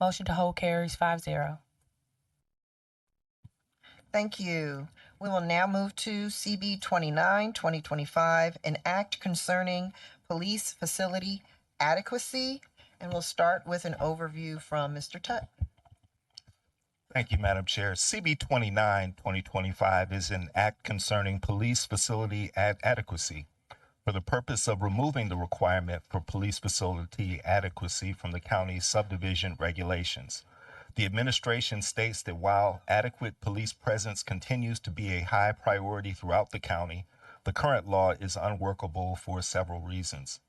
Motion to hold carries 5-0. Thank you. We will now move to CB 29, 2025, an act concerning police facility adequacy. And we'll start with an overview from Mr. Tutt. Thank you, Madam Chair. CB 29, 2025 is an act concerning police facility adequacy for the purpose of removing the requirement for police facility adequacy from the county's subdivision regulations. The administration states that while adequate police presence continues to be a high priority throughout the county, the current law is unworkable for several reasons.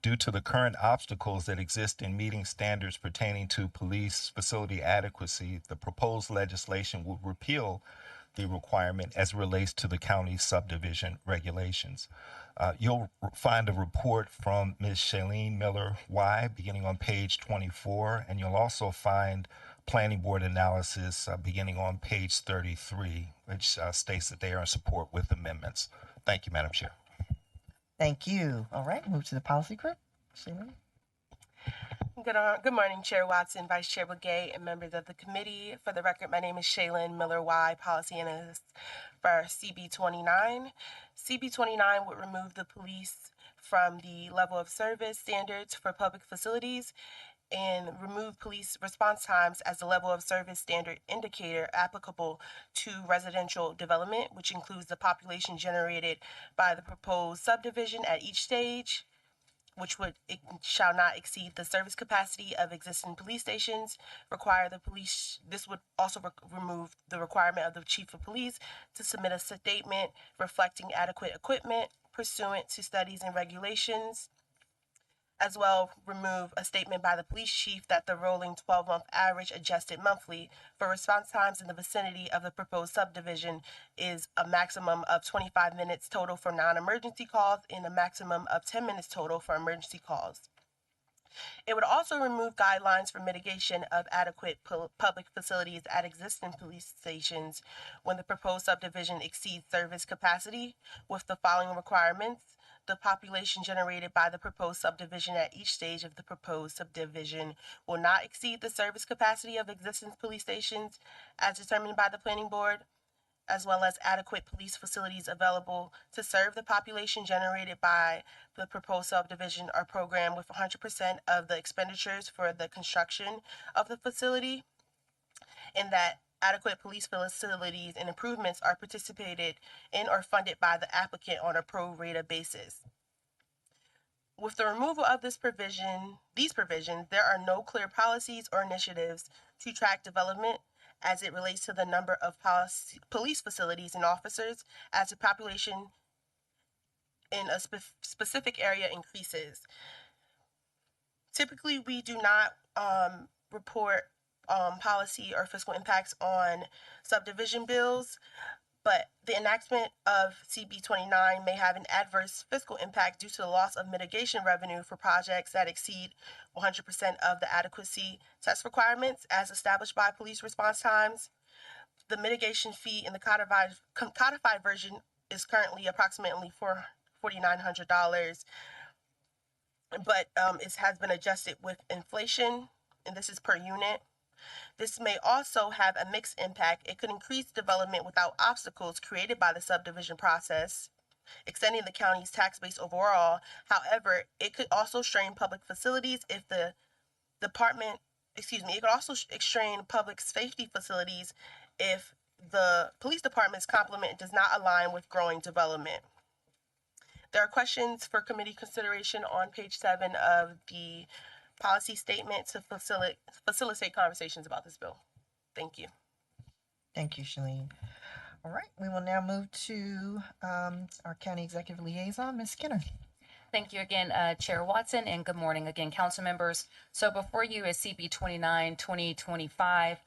Due to the current obstacles that exist in meeting standards pertaining to police facility adequacy, the proposed legislation would repeal the requirement as it relates to the county's subdivision regulations. You'll find a report from Ms. Shailene Miller-Y beginning on page 24, and you'll also find planning board analysis beginning on page 33, which states that they are in support with amendments. Thank you, Madam Chair. Thank you. All right, move to the policy group. Shailene. Good morning, Chair Watson, Vice Chair Begay, and members of the committee. For the record, my name is Shailene Miller-Y, Policy Analyst for CB 29. CB 29 would remove the police from the level of service standards for public facilities and remove police response times as the level of service standard indicator applicable to residential development, which includes the population generated by the proposed subdivision at each stage, which shall not exceed the service capacity of existing police stations. This would also remove the requirement of the chief of police to submit a statement reflecting adequate equipment pursuant to studies and regulations. As well, remove a statement by the police chief that the rolling 12-month average adjusted monthly for response times in the vicinity of the proposed subdivision is a maximum of 25 minutes total for non-emergency calls and a maximum of 10 minutes total for emergency calls. It would also remove guidelines for mitigation of adequate public facilities at existing police stations when the proposed subdivision exceeds service capacity with the following requirements. The population generated by the proposed subdivision at each stage of the proposed subdivision will not exceed the service capacity of existing police stations as determined by the planning board, as well as adequate police facilities available to serve the population generated by the proposed subdivision are programmed with 100% of the expenditures for the construction of the facility, and that adequate police facilities and improvements are participated in or funded by the applicant on a pro rata basis. With the removal of these provisions, there are no clear policies or initiatives to track development as it relates to the number of police facilities and officers as the population in a specific area increases. Typically, we do not report policy or fiscal impacts on subdivision bills, but the enactment of CB 29 may have an adverse fiscal impact due to the loss of mitigation revenue for projects that exceed 100% of the adequacy test requirements as established by police response times. The mitigation fee in the codified version is currently approximately $4,900, but it has been adjusted with inflation, and this is per unit. This may also have a mixed impact. It could increase development without obstacles created by the subdivision process, extending the county's tax base overall. However, it could also strain public facilities if it could also strain public safety facilities if the police department's complement does not align with growing development. There are questions for committee consideration on page 7 of the policy statement to facilitate conversations about this bill. Thank you. Thank you, Shailene. All right, we will now move to our county executive liaison, Ms. Skinner. Thank you again, Chair Watson, and good morning again, council members. So before you is CB 29, 2025.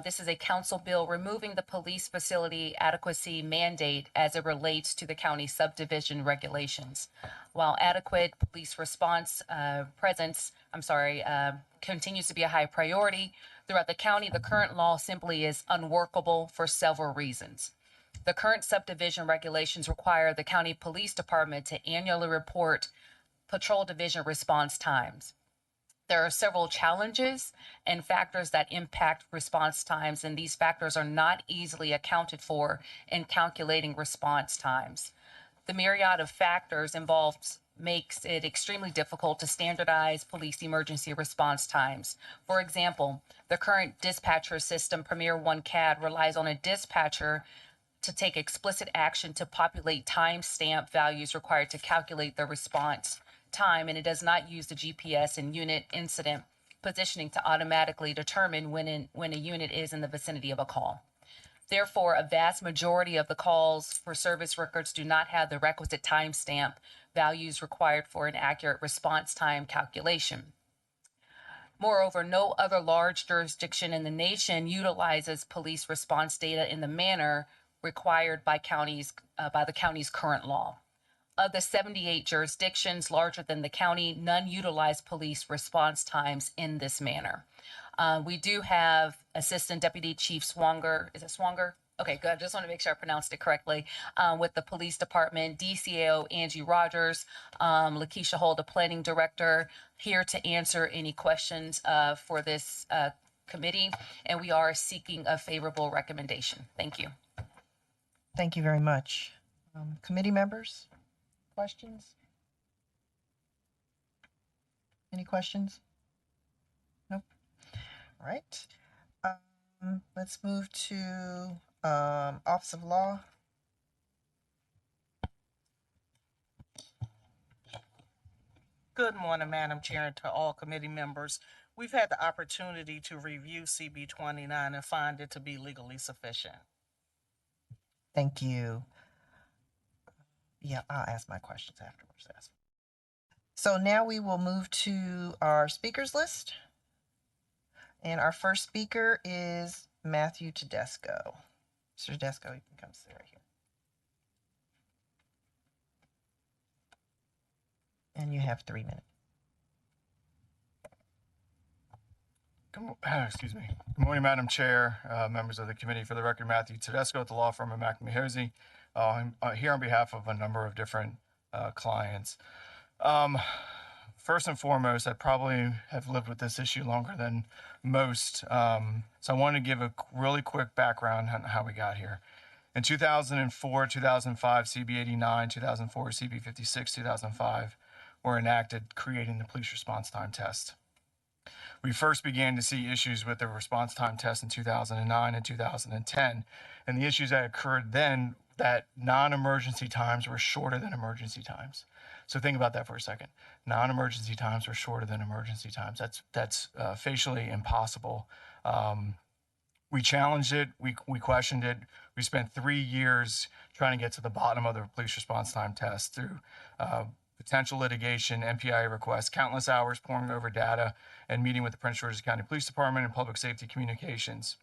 This is a council bill removing the police facility adequacy mandate as it relates to the county subdivision regulations. While adequate police response continues to be a high priority throughout the county, the current law simply is unworkable for several reasons. The current subdivision regulations require the county police department to annually report patrol division response times. There are several challenges and factors that impact response times, and these factors are not easily accounted for in calculating response times. The myriad of factors involved makes it extremely difficult to standardize police emergency response times. For example, the current dispatcher system, Premier One CAD, relies on a dispatcher to take explicit action to populate timestamp values required to calculate the response time, and it does not use the GPS and unit incident positioning to automatically determine when a unit is in the vicinity of a call. Therefore, a vast majority of the calls for service records do not have the requisite timestamp values required for an accurate response time calculation. Moreover, no other large jurisdiction in the nation utilizes police response data in the manner required by the county's current law. Of the 78 jurisdictions larger than the county, none utilize police response times in this manner. We do have Assistant Deputy Chief Swanger. Is it Swanger? Okay, good. I just want to make sure I pronounced it correctly. With the police department, DCAO Angie Rogers, Lakeisha Hull, the planning director, here to answer any questions for this committee. And we are seeking a favorable recommendation. Thank you. Thank you very much. Committee members, questions? Any questions? Nope. All right. Let's move to Office of Law. Good morning, Madam Chair, and to all committee members. We've had the opportunity to review CB 29 and find it to be legally sufficient. Thank you. Yeah, I'll ask my questions afterwards. So now we will move to our speakers list. And our first speaker is Matthew Tedesco. Mr. Tedesco, you can come sit right here. And you have 3 minutes. Excuse me. Good morning, Madam Chair, members of the committee. For the record, Matthew Tedesco at the law firm of McNamee-Hosey. I'm here on behalf of a number of different clients. First and foremost, I probably have lived with this issue longer than most. So I want to give a really quick background on how we got here. In 2004, 2005, CB 89, 2004, CB 56, 2005 were enacted, creating the police response time test. We first began to see issues with the response time test in 2009 and 2010. And the issues that occurred then, that non-emergency times were shorter than emergency times. So think about that for a second. Non-emergency times were shorter than emergency times. That's facially impossible. We challenged it. We questioned it. We spent 3 years trying to get to the bottom of the police response time test through potential litigation, MPI requests, countless hours poring over data, and meeting with the Prince George's County Police Department and Public Safety Communications.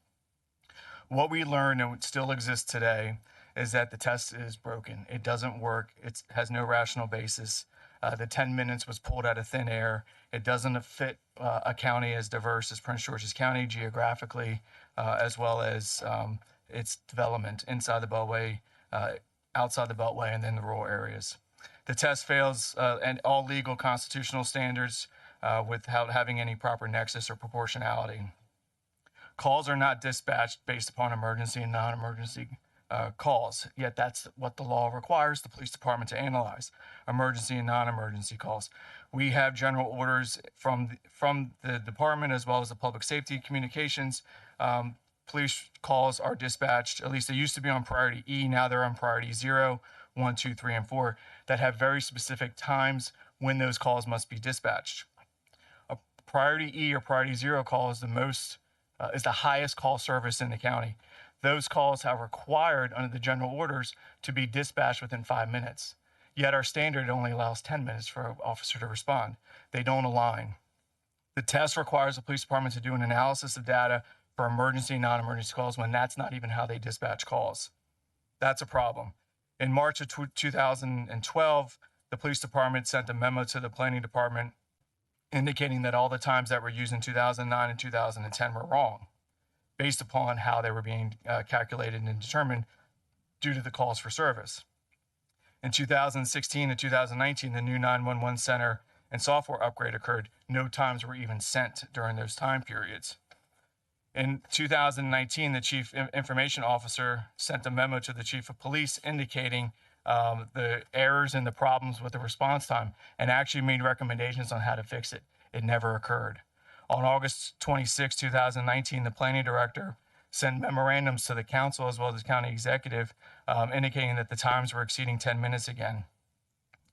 What we learned, and what still exists today, is that the test is broken. It doesn't work. It has no rational basis. The 10 minutes was pulled out of thin air. It doesn't fit a county as diverse as Prince George's County geographically, as well as its development inside the Beltway, outside the Beltway, and then the rural areas. The test fails and all legal constitutional standards without having any proper nexus or proportionality. Calls are not dispatched based upon emergency and non-emergency calls, yet that's what the law requires the police department to analyze, emergency and non-emergency calls. We have general orders from the department as well as the Public Safety Communications. Police calls are dispatched, at least they used to be on priority E, now they're on priority 0, 1, 2, 3, and 4, that have very specific times when those calls must be dispatched. A priority E or priority 0 call is the highest call service in the county. Those calls are required under the general orders to be dispatched within 5 minutes. Yet our standard only allows 10 minutes for an officer to respond. They don't align. The test requires the police department to do an analysis of data for emergency and non-emergency calls when that's not even how they dispatch calls. That's a problem. In March of 2012, the police department sent a memo to the planning department indicating that all the times that were used in 2009 and 2010 were wrong, based upon how they were being calculated and determined due to the calls for service. In 2016 and 2019, the new 911 center and software upgrade occurred, no times were even sent during those time periods. In 2019, the Chief Information Officer sent a memo to the Chief of Police indicating the errors and the problems with the response time and actually made recommendations on how to fix it. It never occurred. On August 26, 2019, the Planning Director sent memorandums to the council as well as the county executive indicating that the times were exceeding 10 minutes again.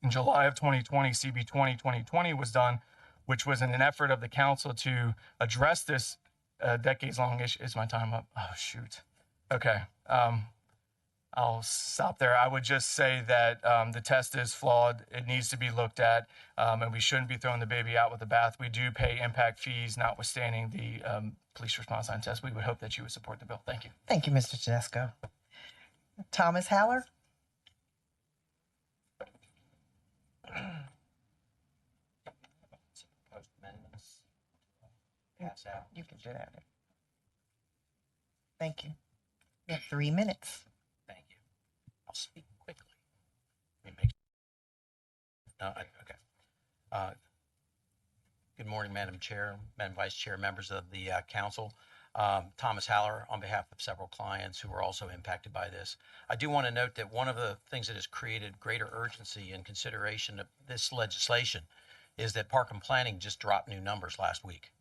In July of 2020, CB 2020 was done, which was in an effort of the council to address this decades-long issue. Is my time up? Oh, shoot. Okay. I'll stop there. I would just say that the test is flawed. It needs to be looked at, and we shouldn't be throwing the baby out with the bath. We do pay impact fees, notwithstanding the police response time test. We would hope that you would support the bill. Thank you. Thank you, Mr. Tedesco. Thomas Haller? You can do that. Thank you. You have 3 minutes. Thank you. I'll speak quickly. Let me make. Okay. Good morning, Madam Chair, Madam Vice Chair, members of the council. Thomas Haller on behalf of several clients who were also impacted by this. I do want to note that one of the things that has created greater urgency and consideration of this legislation is that Park and Planning just dropped new numbers last week.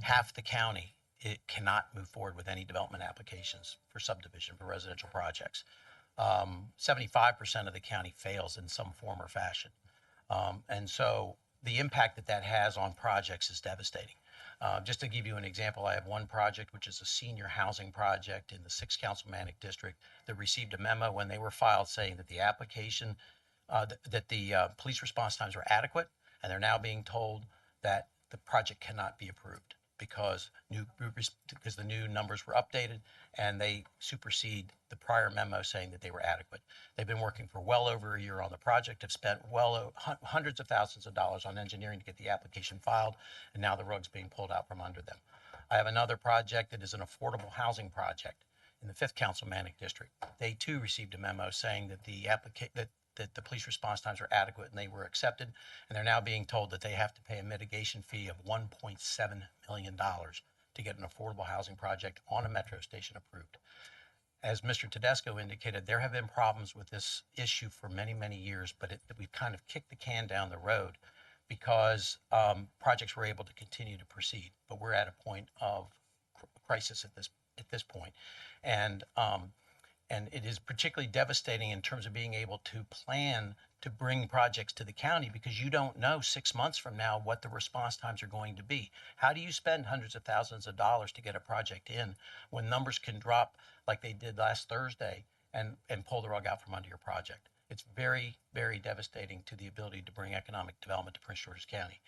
Half the county, it cannot move forward with any development applications for subdivision for residential projects. 75% of the county fails in some form or fashion. And so the impact that has on projects is devastating. Just to give you an example, I have one project, which is a senior housing project in the 6th Councilmanic District that received a memo when they were filed saying that the application, that the police response times were adequate, and they're now being told that the project cannot be approved because the new numbers were updated and they supersede the prior memo saying that they were adequate. They've been working for well over a year on the project, have spent hundreds of thousands of dollars on engineering to get the application filed, and now the rug's being pulled out from under them. I have another project that is an affordable housing project in the 5th Councilmanic District. They too received a memo saying that that the police response times are adequate and they were accepted, and they're now being told that they have to pay a mitigation fee of $1.7 million to get an affordable housing project on a metro station approved. As Mr. Tedesco indicated, there have been problems with this issue for many, many years, but we've kind of kicked the can down the road because projects were able to continue to proceed, but we're at a point of crisis at this point. And it is particularly devastating in terms of being able to plan to bring projects to the county because you don't know 6 months from now what the response times are going to be. How do you spend hundreds of thousands of dollars to get a project in when numbers can drop like they did last Thursday and pull the rug out from under your project? It's very, very devastating to the ability to bring economic development to Prince George's County.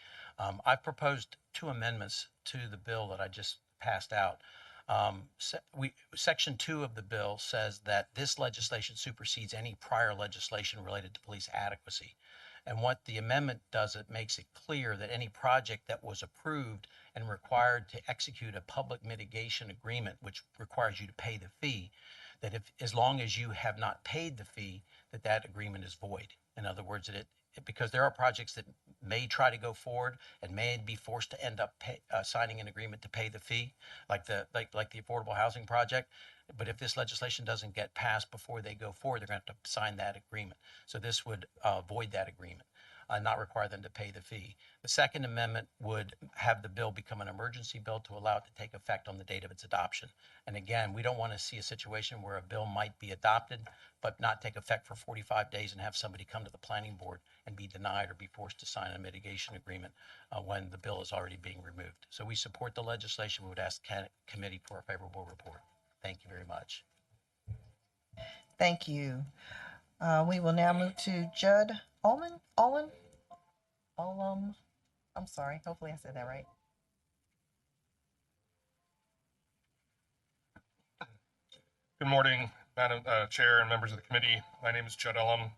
I've proposed 2 amendments to the bill that I just passed out. Section 2 of the bill says that this legislation supersedes any prior legislation related to police adequacy. And what the amendment does, it makes it clear that any project that was approved and required to execute a public mitigation agreement, which requires you to pay the fee, that as long as you have not paid the fee, that agreement is void. In other words, because there are projects that may try to go forward and may be forced to end up signing an agreement to pay the fee, like the affordable housing project. But if this legislation doesn't get passed before they go forward, they're going to have to sign that agreement. So this would void that agreement, not require them to pay the fee. The second amendment would have the bill become an emergency bill to allow it to take effect on the date of its adoption. And again, we don't want to see a situation where a bill might be adopted but not take effect for 45 days and have somebody come to the planning board and be denied or be forced to sign a mitigation agreement when the bill is already being removed. So we support the legislation. We would ask the committee for a favorable report. Thank you very much. Thank you. We will now move to Judd Ullman. I'm sorry. Hopefully I said that right. Good morning, Madam Chair and members of the committee. My name is Judd Ullman,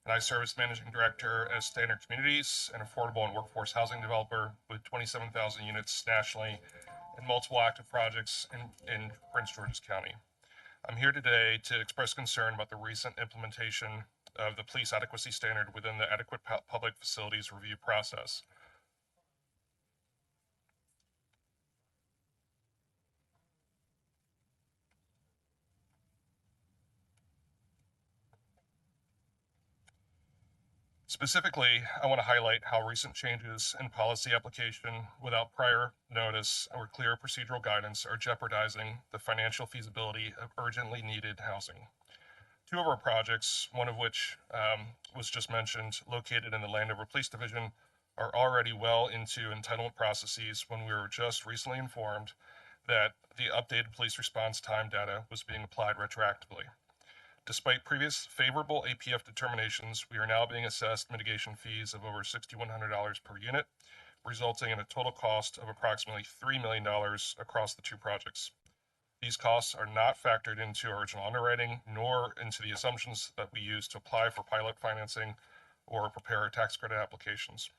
and I serve as Managing Director at Standard Communities, an affordable and workforce housing developer with 27,000 units nationally and multiple active projects in Prince George's County. I'm here today to express concern about the recent implementation of the police adequacy standard within the adequate public facilities review process. Specifically, I want to highlight how recent changes in policy application without prior notice or clear procedural guidance are jeopardizing the financial feasibility of urgently needed housing. Two of our projects, one of which was just mentioned, located in the Landover Police Division, are already well into entitlement processes when we were just recently informed that the updated police response time data was being applied retroactively. Despite previous favorable APF determinations, we are now being assessed mitigation fees of over $6,100 per unit, resulting in a total cost of approximately $3 million across the two projects. These costs are not factored into our original underwriting, nor into the assumptions that we use to apply for pilot financing or prepare our tax credit applications.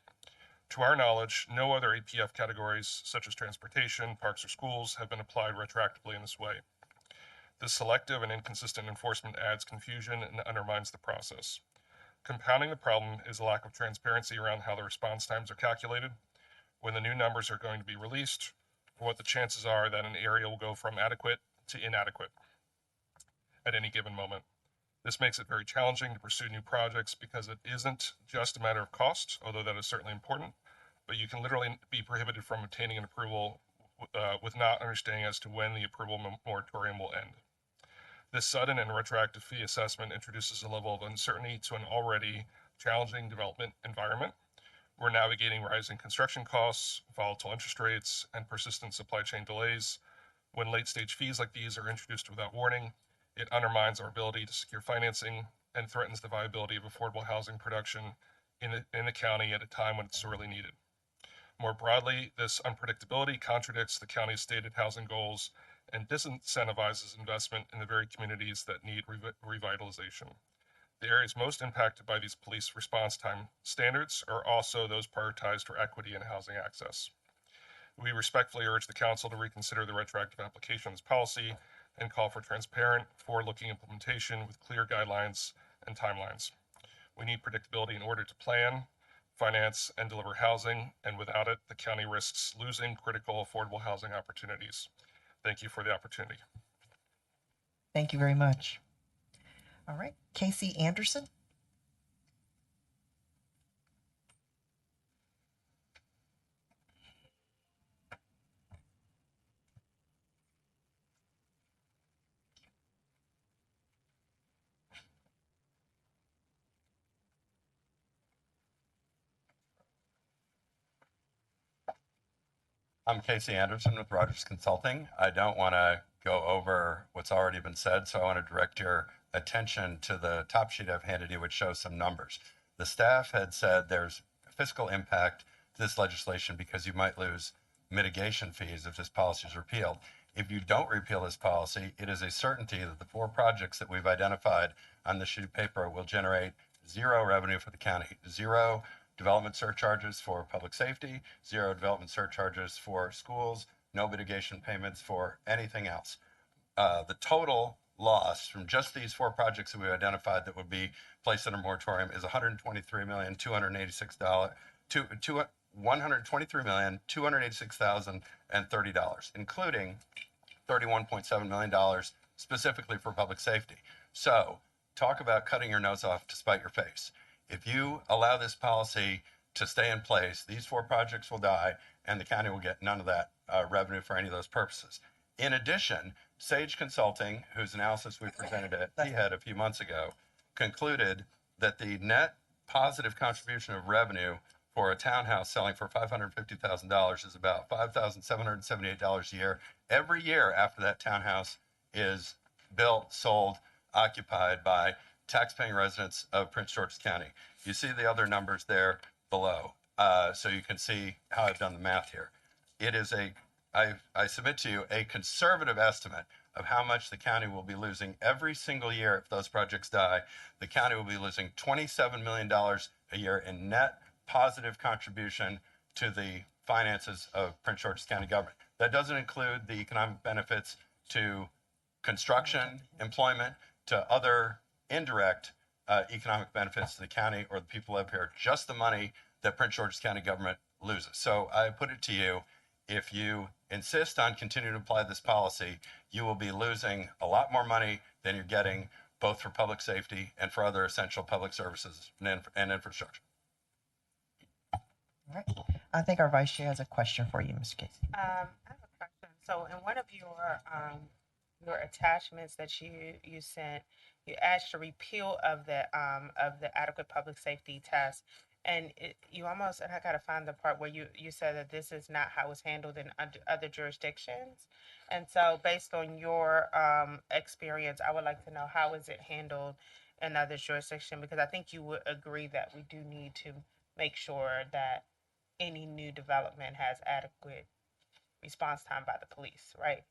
To our knowledge, no other APF categories, such as transportation, parks, or schools, have been applied retroactively in this way. This selective and inconsistent enforcement adds confusion and undermines the process. Compounding the problem is a lack of transparency around how the response times are calculated, when the new numbers are going to be released, or what the chances are that an area will go from adequate to inadequate at any given moment. This makes it very challenging to pursue new projects because it isn't just a matter of cost, although that is certainly important, but you can literally be prohibited from obtaining an approval with not understanding as to when the approval moratorium will end. This sudden and retroactive fee assessment introduces a level of uncertainty to an already challenging development environment. We're navigating rising construction costs, volatile interest rates, and persistent supply chain delays. When late-stage fees like these are introduced without warning, it undermines our ability to secure financing and threatens the viability of affordable housing production in the county at a time when it's sorely needed. More broadly, this unpredictability contradicts the county's stated housing goals and disincentivizes investment in the very communities that need revitalization. The areas most impacted by these police response time standards are also those prioritized for equity and housing access. We respectfully urge the council to reconsider the retroactive application of this policy and call for transparent, forward-looking implementation with clear guidelines and timelines. We need predictability in order to plan, finance, and deliver housing, and without it, the county risks losing critical affordable housing opportunities. Thank you for the opportunity. Thank you very much. All right, Casey Anderson. I'm Casey Anderson with Rogers Consulting. I don't want to go over what's already been said, so I want to direct your attention to the top sheet I've handed you, which shows some numbers. The staff had said there's fiscal impact to this legislation because you might lose mitigation fees if this policy is repealed. If you don't repeal this policy, it is a certainty that the 4 projects that we've identified on this sheet of paper will generate 0 revenue for the county, 0 development surcharges for public safety, 0 development surcharges for schools, no mitigation payments for anything else. The total loss from just these 4 projects that we identified that would be placed under moratorium is $123,286,030, including $31.7 million specifically for public safety. So talk about cutting your nose off to spite your face. If you allow this policy to stay in place, these 4 projects will die and the county will get none of that revenue for any of those purposes. In addition, Sage Consulting, whose analysis we presented at PHED a few months ago, concluded that the net positive contribution of revenue for a townhouse selling for $550,000 is about $5,778 a year every year after that townhouse is built, sold, occupied by taxpaying residents of Prince George's County. You see the other numbers there below, so you can see how I've done the math here. It is I submit to you a conservative estimate of how much the county will be losing every single year if those projects die. The county will be losing $27 million a year in net positive contribution to the finances of Prince George's County government. That doesn't include the economic benefits to construction, employment, to other indirect economic benefits to the county or the people who live here, just the money that Prince George's County government loses. So I put it to you, if you insist on continuing to apply this policy, you will be losing a lot more money than you're getting both for public safety and for other essential public services and infrastructure. All right. I think our vice chair has a question for you, Ms. Casey. I have a question. So in one of your attachments that you sent, you asked a repeal of the adequate public safety test. And and I gotta find the part where you said that this is not how it's handled in other jurisdictions. And so based on your experience, I would like to know how is it handled in other jurisdictions, because I think you would agree that we do need to make sure that any new development has adequate response time by the police, right?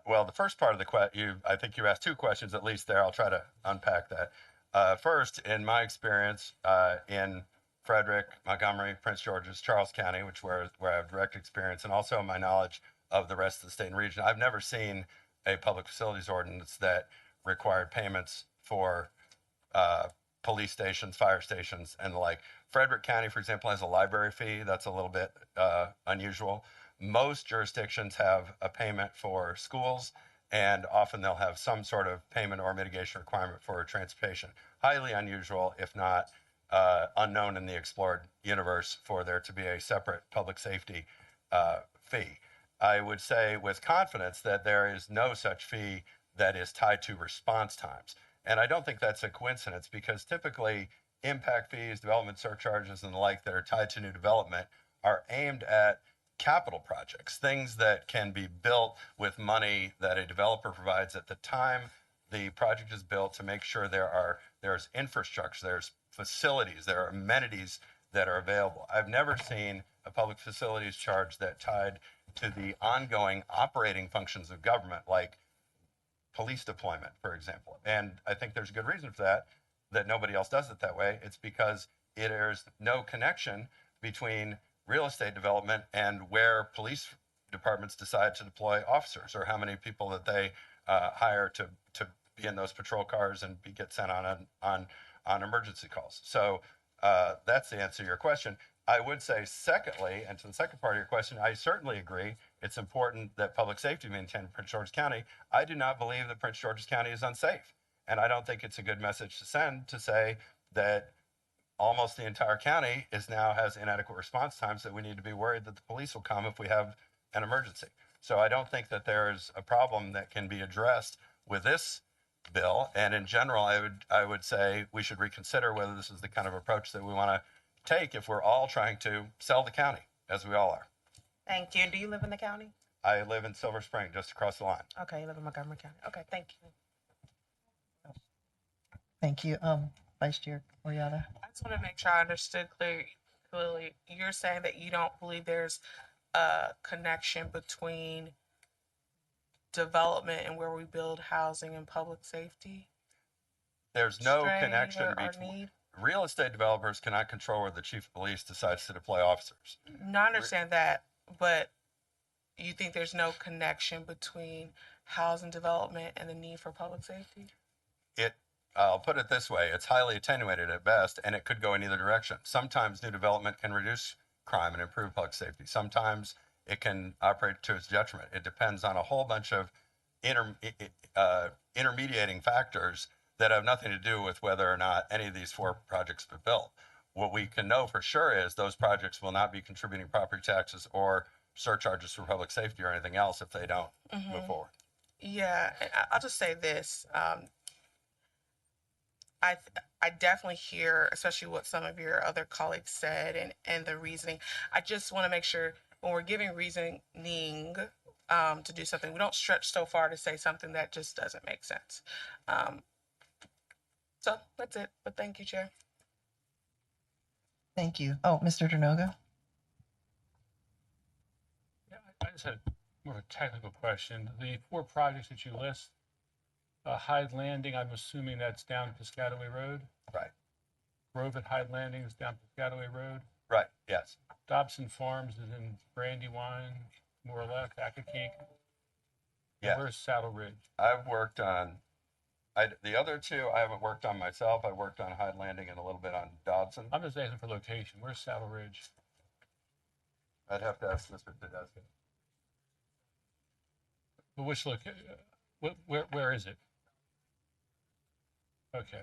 Well, the first part of the question, I think you asked two questions at least there. I'll try to unpack that. First, in my experience in Frederick, Montgomery, Prince George's, Charles County, where I have direct experience, and also my knowledge of the rest of the state and region, I've never seen a public facilities ordinance that required payments for police stations, fire stations, and the like. Frederick County, for example, has a library fee. That's a little bit unusual. Most jurisdictions have a payment for schools, and often they'll have some sort of payment or mitigation requirement for transportation. Highly unusual, if not unknown in the explored universe, for there to be a separate public safety fee. I would say with confidence that there is no such fee that is tied to response times. And I don't think that's a coincidence, because typically impact fees, development surcharges, and the like that are tied to new development are aimed at capital projects, things that can be built with money that a developer provides at the time the project is built, to make sure there's infrastructure, there's facilities, there are amenities that are available. I've never seen a public facilities charge that tied to the ongoing operating functions of government, like police deployment, for example. And I think there's a good reason for that nobody else does it that way. It's because there's no connection between real estate development and where police departments decide to deploy officers, or how many people that they hire to be in those patrol cars and get sent on emergency calls. So that's the answer to your question. I would say, secondly, and to the second part of your question, I certainly agree it's important that public safety be maintained in Prince George's County. I do not believe that Prince George's County is unsafe. And I don't think it's a good message to send to say that almost the entire county now has inadequate response times, that we need to be worried that the police will come if we have an emergency. So I don't think that there's a problem that can be addressed with this bill. And in general, I would say we should reconsider whether this is the kind of approach that we want to take if we're all trying to sell the county, as we all are. Thank you. And do you live in the county? I live in Silver Spring, just across the line. Okay, you live in Montgomery County. Okay, thank you. Thank you. Vice Chair Oriana. I just want to make sure I understood clearly. You're saying that you don't believe there's a connection between development and where we build housing and public safety? There's no Strain connection or between. need? Real estate developers cannot control where the chief of police decides to deploy officers. No, I understand that, but you think there's no connection between housing development and the need for public safety? I'll put it this way, it's highly attenuated at best, and it could go in either direction. Sometimes new development can reduce crime and improve public safety. Sometimes it can operate to its detriment. It depends on a whole bunch of intermediating factors that have nothing to do with whether or not any of these four projects were built. What we can know for sure is those projects will not be contributing property taxes or surcharges for public safety or anything else if they don't move forward. Yeah, and I'll just say this. I definitely hear, especially what some of your other colleagues said and the reasoning. I just want to make sure when we're giving reasoning to do something, we don't stretch so far to say something that just doesn't make sense. So that's it. But thank you, Chair. Thank you. Oh, Mr. Dernoga. Yeah, I just had more of a technical question. The four projects that you list, Hyde Landing, I'm assuming that's down Piscataway Road. Right. Grove at Hyde Landing is down Piscataway Road. Right, yes. Dobson Farms is in Brandywine, more or less, Accokeek. Yeah. Where's Saddle Ridge? I've worked on, the other two I haven't worked on myself. I worked on Hyde Landing and a little bit on Dobson. I'm just asking for location. Where's Saddle Ridge? I'd have to ask Mr. Tedeschi. But which where is it? Okay.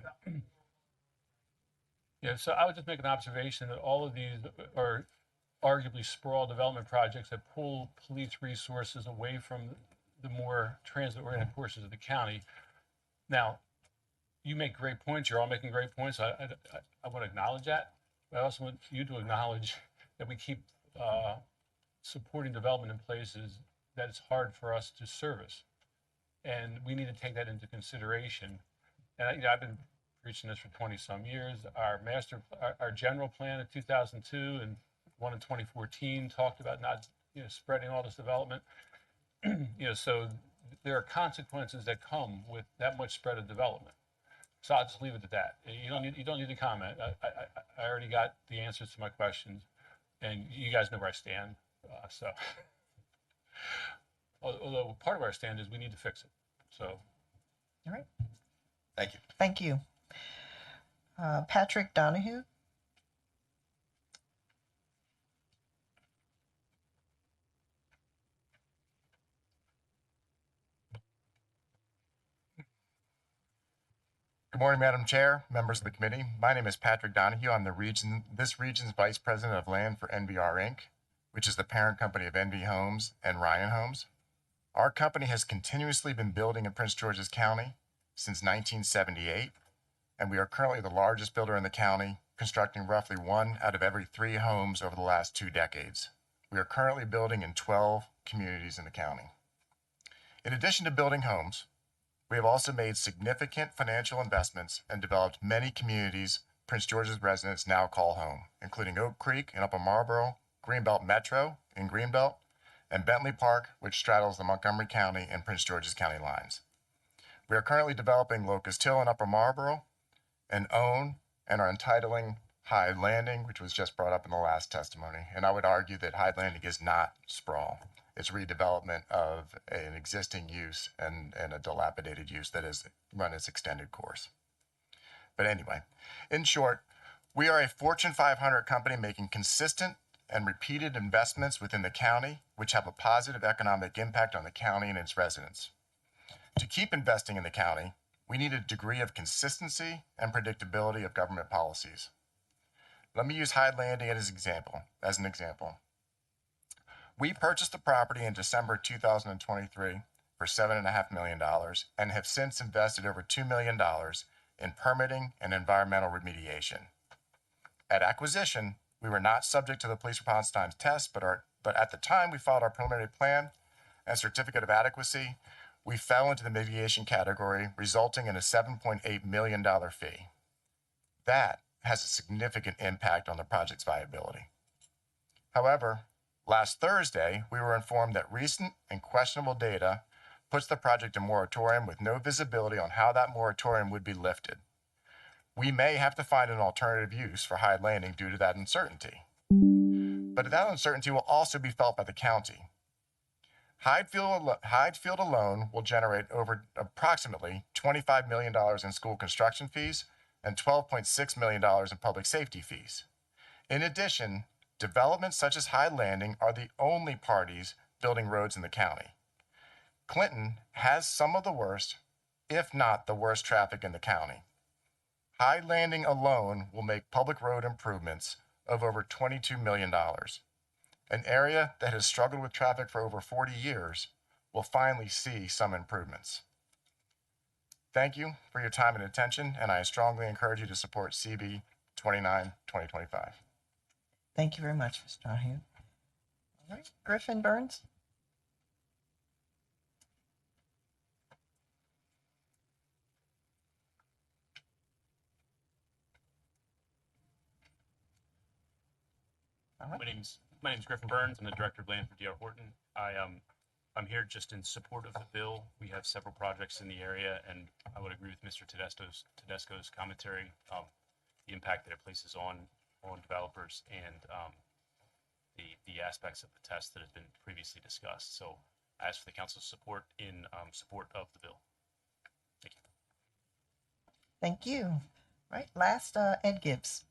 Yeah, so I would just make an observation that all of these are arguably sprawl development projects that pull police resources away from the more transit-oriented portions of the county. Now, you make great points. You're all making great points. I want to acknowledge that. But I also want you to acknowledge that we keep supporting development in places that it's hard for us to service. And we need to take that into consideration. And I've been preaching this for 20 some years. Our general plan in 2002 and one in 2014 talked about not spreading all this development. So there are consequences that come with that much spread of development. So I'll just leave it at that. You don't need to comment. I already got the answers to my questions, and you guys know where I stand. So, although part of our stand is we need to fix it. So, All right. Thank you. Thank you. Patrick Donahue. Good morning, Madam Chair, members of the committee. My name is Patrick Donahue. I'm this region's Vice President of Land for NVR Inc., which is the parent company of NV Homes and Ryan Homes. Our company has continuously been building in Prince George's County since 1978, and we are currently the largest builder in the county, constructing roughly 1 out of every 3 homes over the last 2 decades. We are currently building in 12 communities in the county. In addition to building homes, we have also made significant financial investments and developed many communities Prince George's residents now call home, including Oak Creek in Upper Marlboro, Greenbelt Metro in Greenbelt, and Bentley Park, which straddles the Montgomery County and Prince George's County lines. We are currently developing Locust Hill in Upper Marlboro and own and are entitling Hyde Landing, which was just brought up in the last testimony. And I would argue that Hyde Landing is not sprawl. It's redevelopment of an existing use and a dilapidated use that has run its extended course. But anyway, in short, we are a Fortune 500 company making consistent and repeated investments within the county, which have a positive economic impact on the county and its residents. To keep investing in the county, we need a degree of consistency and predictability of government policies. Let me use Hyde Landing as an example. We purchased the property in December 2023 for $7.5 million and have since invested over $2 million in permitting and environmental remediation. At acquisition, we were not subject to the police response times test, but at the time we filed our preliminary plan and certificate of adequacy, we fell into the mitigation category, resulting in a $7.8 million fee. That has a significant impact on the project's viability. However, last Thursday, we were informed that recent and questionable data puts the project in moratorium with no visibility on how that moratorium would be lifted. We may have to find an alternative use for Hyde Landing due to that uncertainty. But that uncertainty will also be felt by the county. Hyde Field alone will generate over approximately $25 million in school construction fees and $12.6 million in public safety fees. In addition, developments such as Hyde Landing are the only parties building roads in the county. Clinton has some of the worst, if not the worst, traffic in the county. Hyde Landing alone will make public road improvements of over $22 million. An area that has struggled with traffic for over 40 years will finally see some improvements. Thank you for your time and attention, and I strongly encourage you to support CB 29-2025. Thank you very much, Mr. Donahue. All right, Griffin Burns. All right. My name's Griffin Burns. I'm the director of land for D.R. Horton. I'm here just in support of the bill. We have several projects in the area, and I would agree with Mr. Tedesco's commentary, the impact that it places on developers and the aspects of the test that have been previously discussed. So I ask for the council's support in support of the bill. Thank you. Thank you. All right, last, Ed Gibbs.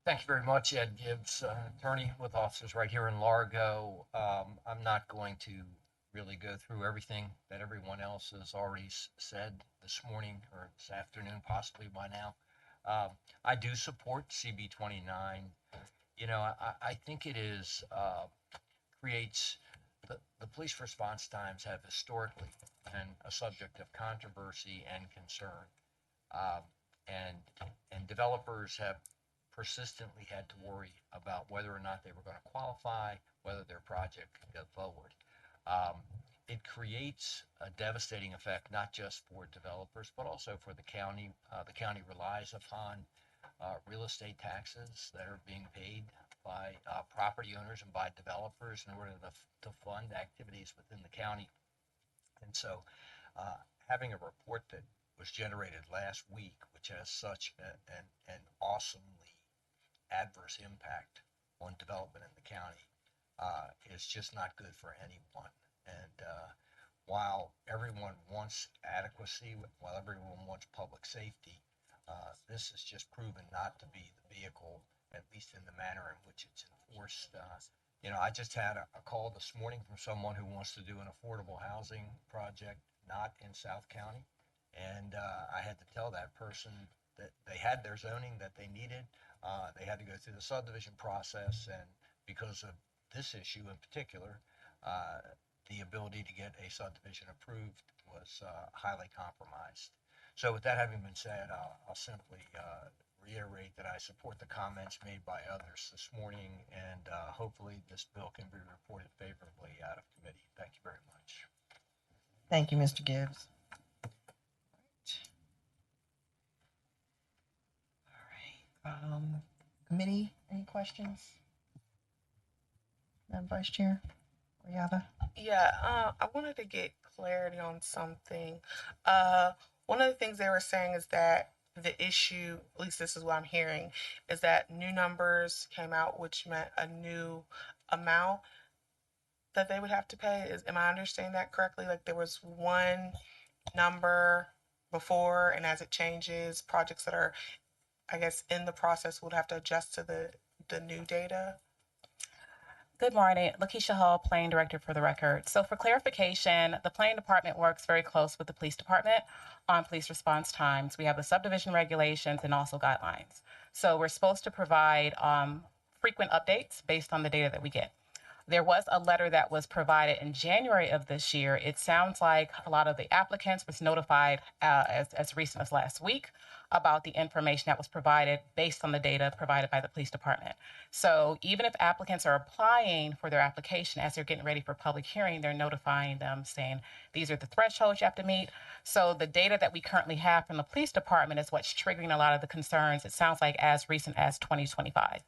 Thank you very much, Ed Gibbs, attorney with offices right here in Largo. I'm not going to really go through everything that everyone else has already said this morning or this afternoon, possibly by now. I do support CB 29. You know, I think it is creates the police response times have historically been a subject of controversy and concern, um, and developers have persistently had to worry about whether or not they were going to qualify, whether their project could go forward. Um, it creates a devastating effect not just for developers but also for the county. The county relies upon real estate taxes that are being paid by property owners and by developers in order to fund activities within the county. And so having a report that was generated last week, which has such an awesomely adverse impact on development in the county, is just not good for anyone. And while everyone wants adequacy, while everyone wants public safety, this is just proven not to be the vehicle, at least in the manner in which it's enforced. You know, I just had a call this morning from someone who wants to do an affordable housing project not in South County. And I had to tell that person that they had their zoning that they needed. They had to go through the subdivision process. And because of this issue in particular, the ability to get a subdivision approved was highly compromised. So with that having been said, I'll simply reiterate that I support the comments made by others this morning, and hopefully this bill can be reported favorably out of committee. Thank you very much. Thank you, Mr. Gibbs. All right. Committee, any questions? Madam Vice Chair, Oyaba? Yeah, I wanted to get clarity on something. One of the things they were saying is that the issue, at least this is what I'm hearing, is that new numbers came out, which meant a new amount that they would have to pay. Am I understanding that correctly? Like there was one number before, and as it changes, projects that are, I guess, in the process would have to adjust to the new data? Good morning, Lakeisha Hall, Planning Director for the record. So for clarification, the Planning Department works very close with the Police Department on police response times. We have the subdivision regulations and also guidelines. So we're supposed to provide frequent updates based on the data that we get. There was a letter that was provided in January of this year. It sounds like a lot of the applicants was notified as recent as last week about the information that was provided based on the data provided by the police department. So even if applicants are applying for their application as they're getting ready for public hearing, they're notifying them saying, these are the thresholds you have to meet. So the data that we currently have from the police department is what's triggering a lot of the concerns. It sounds like as recent as 2025.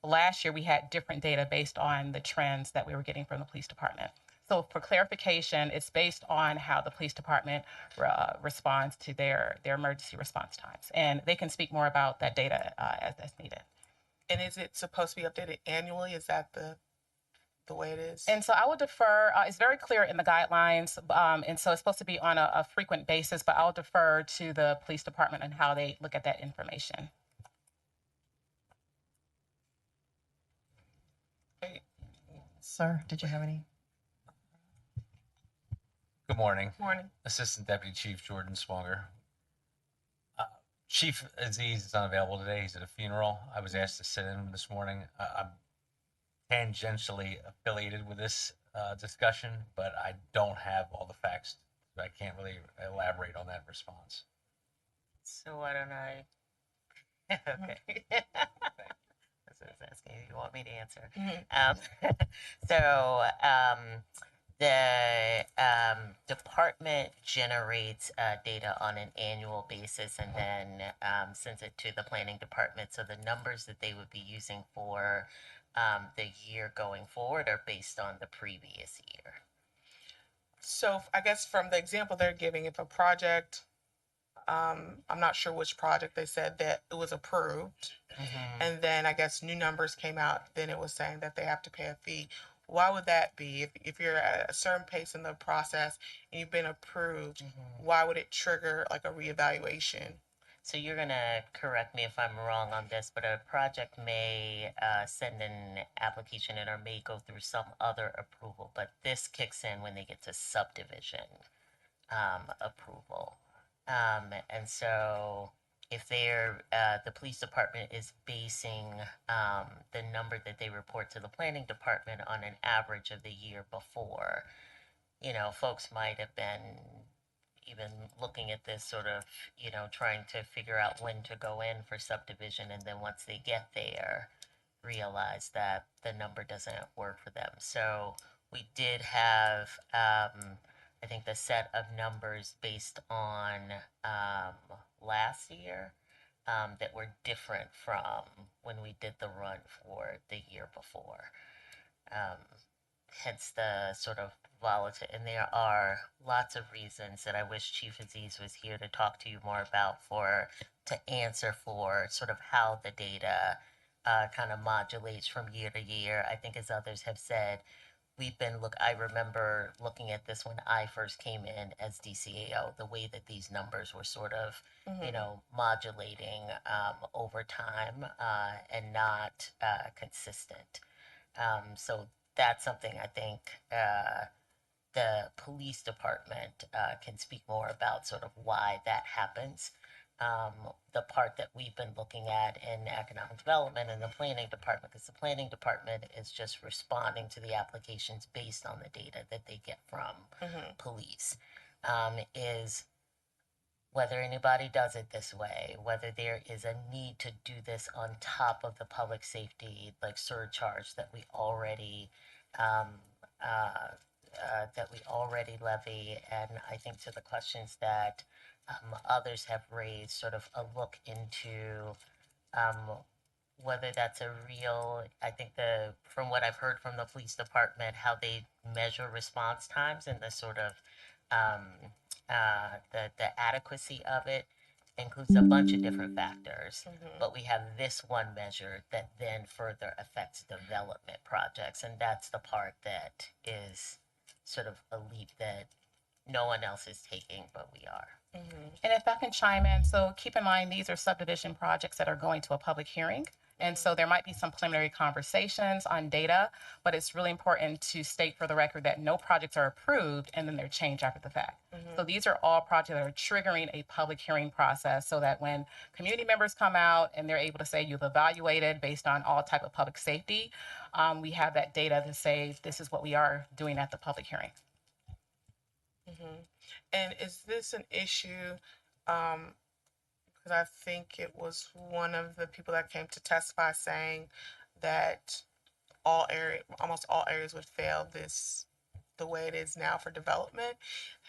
Last year, we had different data based on the trends that we were getting from the police department. So for clarification, it's based on how the police department responds to their emergency response times. And they can speak more about that data as needed. And is it supposed to be updated annually? Is that the way it is? And so I would defer, it's very clear in the guidelines, and so it's supposed to be on a frequent basis, but I'll defer to the police department and how they look at that information. Sir, did you have any? Good morning. Morning. Assistant Deputy Chief Jordan Swonger. Chief Aziz is unavailable today. He's at a funeral. I was asked to sit in this morning. I'm tangentially affiliated with this discussion, but I don't have all the facts. I can't really elaborate on that response. So why don't I? Okay. That's what I was asking. You want me to answer? Mm-hmm. The department generates data on an annual basis and then sends it to the planning department. So the numbers that they would be using for the year going forward are based on the previous year. So I guess from the example they're giving, if a project, I'm not sure which project they said that it was approved, and then I guess new numbers came out, then it was saying that they have to pay a fee. Why would that be? If you're at a certain pace in the process and you've been approved, why would it trigger like a reevaluation? So you're gonna correct me if I'm wrong on this, but a project may send an application in or may go through some other approval, but this kicks in when they get to subdivision approval. And so if the police department is basing the number that they report to the planning department on an average of the year before, folks might have been even looking at this sort of, trying to figure out when to go in for subdivision. And then once they get there, realize that the number doesn't work for them. So we did have, I think, the set of numbers based on last year that were different from when we did the run for the year before. Hence the sort of volatile, and there are lots of reasons that I wish Chief Aziz was here to talk to you more about to answer for sort of how the data kind of modulates from year to year. I think, as others have said, I remember looking at this when I first came in as DCAO, the way that these numbers were sort of, modulating over time and not consistent. So that's something I think the police department can speak more about, sort of why that happens. The part that we've been looking at in economic development and the planning department, because the planning department is just responding to the applications based on the data that they get from police, is whether anybody does it this way, whether there is a need to do this on top of the public safety like surcharge that we already levy. And I think to the questions that others have raised, sort of a look into whether that's a real, I think from what I've heard from the police department, how they measure response times and the sort of the adequacy of it includes a bunch of different factors, but we have this one measure that then further affects development projects, and that's the part that is sort of a leap that no one else is taking, but we are. And if I can chime in, so keep in mind, these are subdivision projects that are going to a public hearing. And so there might be some preliminary conversations on data, but it's really important to state for the record that no projects are approved and then they're changed after the fact. So these are all projects that are triggering a public hearing process, so that when community members come out and they're able to say you've evaluated based on all type of public safety, we have that data to say this is what we are doing at the public hearing. And is this an issue? Because I think it was one of the people that came to testify saying that almost all areas would fail this the way it is now for development.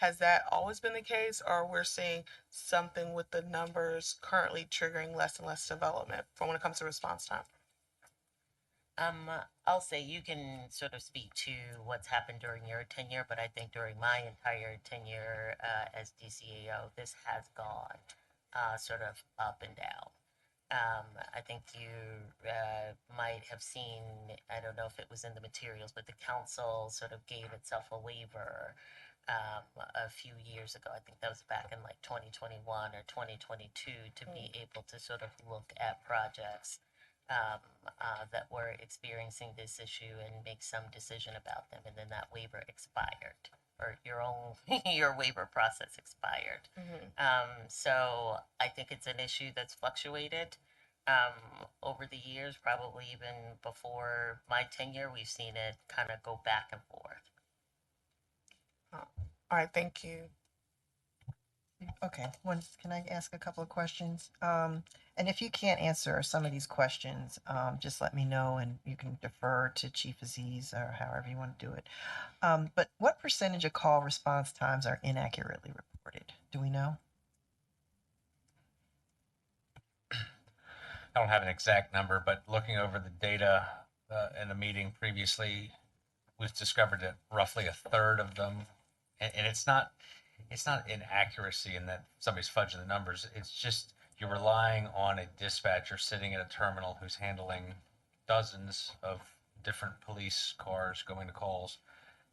Has that always been the case, or we're seeing something with the numbers currently triggering less and less development for when it comes to response time? I'll say you can sort of speak to what's happened during your tenure, but I think during my entire tenure as DCAO, this has gone sort of up and down. I think you might have seen, I don't know if it was in the materials, but the council sort of gave itself a waiver a few years ago. I think that was back in like 2021 or 2022 to be able to sort of look at projects that were experiencing this issue and make some decision about them. And then that waiver expired, or your waiver process expired. So I think it's an issue that's fluctuated over the years, probably even before my tenure. We've seen it kind of go back and forth. All right, thank you. Okay, can I ask a couple of questions? And if you can't answer some of these questions, just let me know and you can defer to Chief Aziz or however you want to do it. But what percentage of call response times are inaccurately reported? Do we know? I don't have an exact number, but looking over the data in a meeting previously, we've discovered that roughly a third of them, and it's not inaccuracy in that somebody's fudging the numbers. It's just you're relying on a dispatcher sitting at a terminal who's handling dozens of different police cars going to calls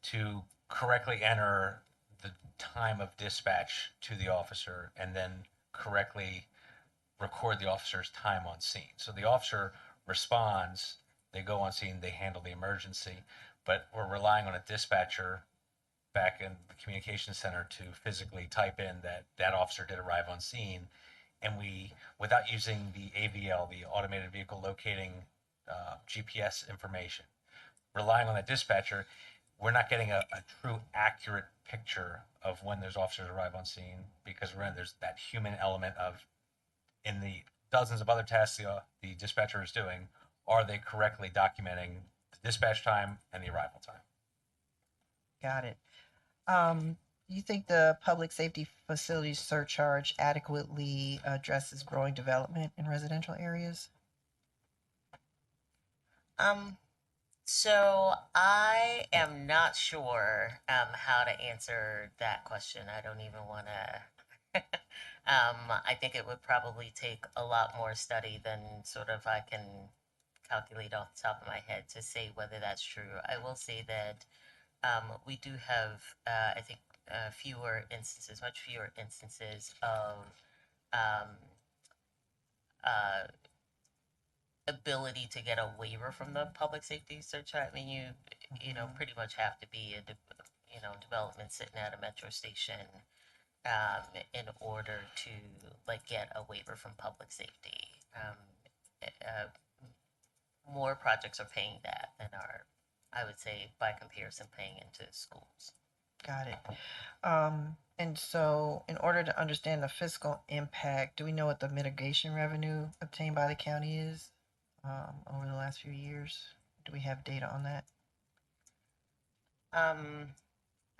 to correctly enter the time of dispatch to the officer and then correctly record the officer's time on scene. So the officer responds, they go on scene, they handle the emergency, but we're relying on a dispatcher back in the communication center to physically type in that that officer did arrive on scene. And we, without using the AVL, the automated vehicle locating GPS information, relying on that dispatcher, we're not getting a true accurate picture of when those officers arrive on scene, because there's that human element of, in the dozens of other tasks the dispatcher is doing, are they correctly documenting the dispatch time and the arrival time? Got it. Do you think the public safety facilities surcharge adequately addresses growing development in residential areas? So I am not sure how to answer that question. I don't even want to. I think it would probably take a lot more study than sort of I can calculate off the top of my head to say whether that's true. I will say that we do have, I think, much fewer instances of ability to get a waiver from the public safety surcharge. I mean, you know, pretty much have to be a development sitting at a metro station in order to like get a waiver from public safety. More projects are paying that than are, I would say, by comparison, paying into schools. Got it. And so in order to understand the fiscal impact, do we know what the mitigation revenue obtained by the county is over the last few years? Do we have data on that? I'm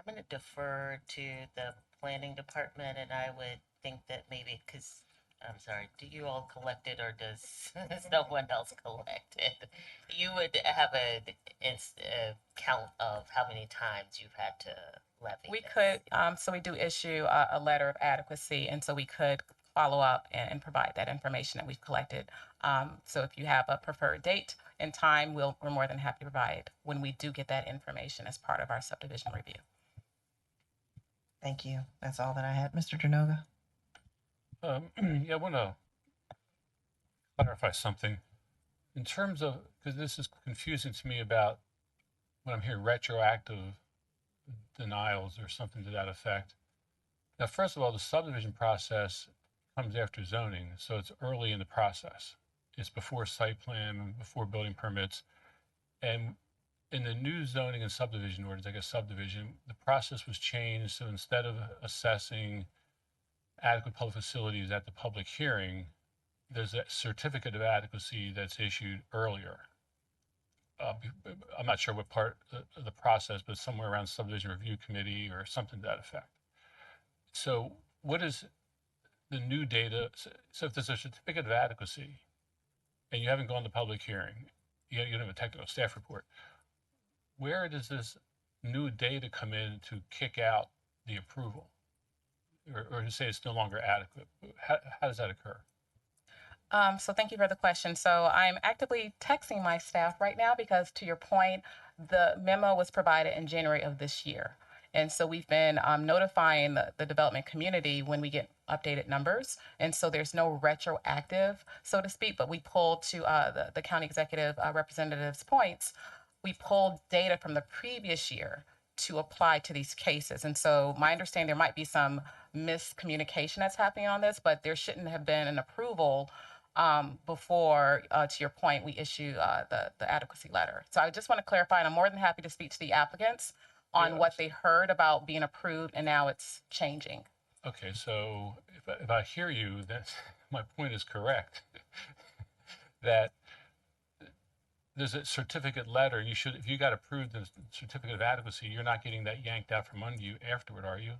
going to defer to the planning department, and I would think that maybe, because, I'm sorry, do you all collect it, or does someone else collect it? You would have a count of how many times you've had to levy We this. could, so we do issue a letter of adequacy, and so we could follow up and provide that information that we've collected. So if you have a preferred date and time, we're more than happy to provide when we do get that information as part of our subdivision review. Thank you. That's all that I had. Mr. Dranoga? Yeah, I want to clarify something. In terms of, because this is confusing to me about when I'm hearing retroactive denials or something to that effect. Now, first of all, the subdivision process comes after zoning, so it's early in the process. It's before site plan, before building permits. And in the new zoning and subdivision ordinance, like a subdivision, the process was changed. So instead of assessing adequate public facilities at the public hearing, there's a certificate of adequacy that's issued earlier. I'm not sure what part of the process, but somewhere around subdivision review committee or something to that effect. So what is the new data? So if there's a certificate of adequacy and you haven't gone to public hearing, you don't have a technical staff report, where does this new data come in to kick out the approval? Or to say it's no longer adequate? How does that occur? So thank you for the question. So I'm actively texting my staff right now because, to your point, the memo was provided in January of this year. And so we've been notifying the development community when we get updated numbers. And so there's no retroactive, so to speak, but we pulled to the county executive representative's points. We pulled data from the previous year to apply to these cases. And so my understanding, there might be some miscommunication that's happening on this, but there shouldn't have been an approval before, to your point, we issue the adequacy letter. So I just want to clarify, and I'm more than happy to speak to the applicants on what they heard about being approved, and now it's changing. Okay, so if I hear you, then my point is correct. That there's a certificate letter, and if you got approved the certificate of adequacy, you're not getting that yanked out from under you afterward, are you?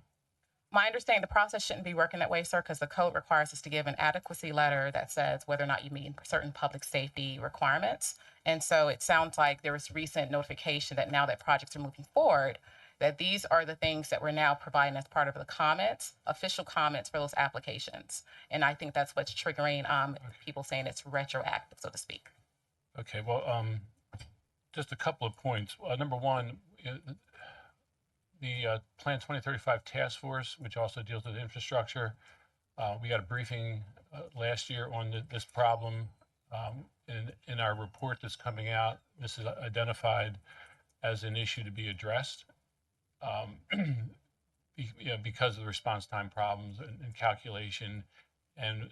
My understanding, the process shouldn't be working that way, sir, because the code requires us to give an adequacy letter that says whether or not you meet certain public safety requirements. And so it sounds like there was recent notification that now that projects are moving forward, that these are the things that we're now providing as part of the comments, official comments for those applications. And I think that's what's triggering people saying it's retroactive, so to speak. Okay, well, just a couple of points. Number one, the Plan 2035 Task Force, which also deals with infrastructure, we got a briefing last year on this problem. In our report that's coming out, this is identified as an issue to be addressed because of the response time problems and calculation. And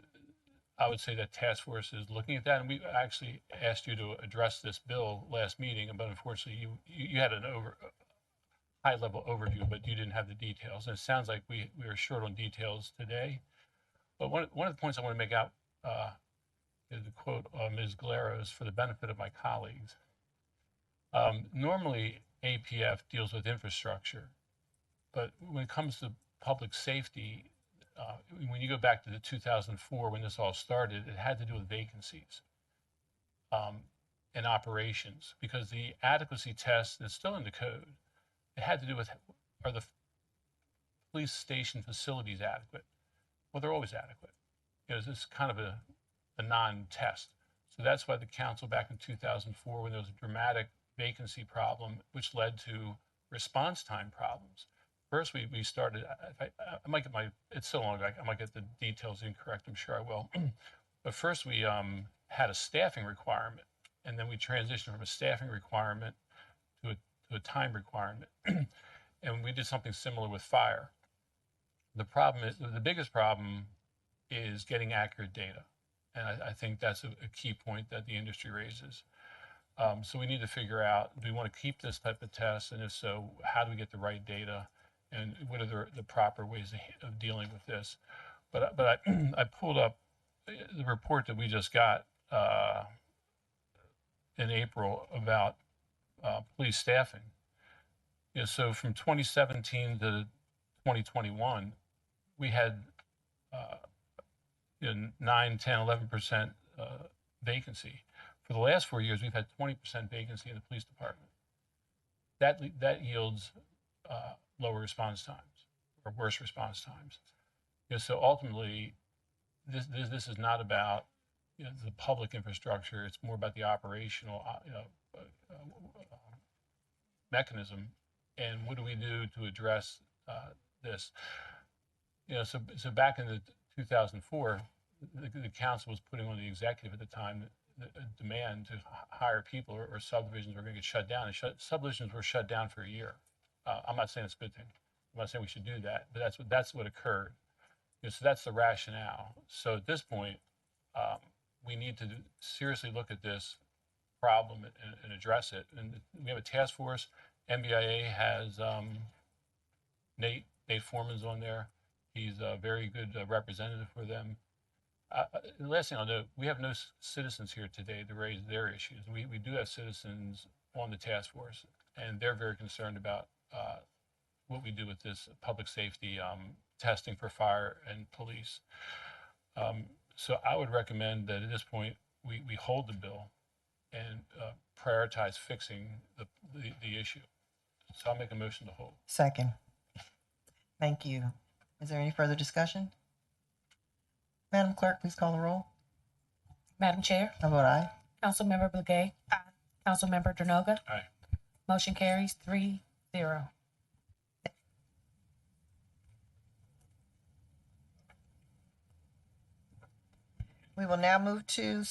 I would say that task force is looking at that. And we actually asked you to address this bill last meeting, but unfortunately you had an high level overview, but you didn't have the details. And it sounds like we are short on details today. But one of the points I want to make out is the quote Ms. Galeros for the benefit of my colleagues. Normally, APF deals with infrastructure, but when it comes to public safety, when you go back to the 2004 when this all started, it had to do with vacancies and operations, because the adequacy test that's still in the code, it had to do with, are the police station facilities adequate? Well, they're always adequate. It's kind of a non-test. So that's why the council back in 2004, when there was a dramatic vacancy problem, which led to response time problems. First, we started, I might get it's so long, I might get the details incorrect, I'm sure I will. But first we had a staffing requirement, and then we transitioned from a staffing requirement to a time requirement. And we did something similar with fire. The biggest problem is getting accurate data. And I think that's a key point that the industry raises. So we need to figure out, do we want to keep this type of test? And if so, how do we get the right data? And what are the proper ways of dealing with this? But I pulled up the report that we just got in April about police staffing. So from 2017 to 2021, we had 9, 10, 11% vacancy. For the last 4 years, we've had 20% vacancy in the police department. That yields lower response times or worse response times. So ultimately, this is not about the public infrastructure. It's more about the operational mechanism. And what do we do to address this? So back in the 2004, the council was putting on the executive at the time a demand to hire people, or subdivisions were going to get shut down. And subdivisions were shut down for a year. I'm not saying it's a good thing. I'm not saying we should do that, but that's what occurred. So that's the rationale. So at this point, we need to seriously look at this problem and address it. And we have a task force. MBIA has Nate Foreman's on there. He's a very good representative for them. The last thing I'll note, we have no citizens here today to raise their issues. We do have citizens on the task force, and they're very concerned about what we do with this public safety testing for fire and police. So I would recommend that at this point, we hold the bill and prioritize fixing the issue. So I'll make a motion to hold. Second. Thank you. Is there any further discussion? Madam Clerk, please call the roll. Madam Chair. I vote aye. Councilmember Blagay. Aye. Councilmember Dranoga. Aye. Motion carries 3-0. We will now move to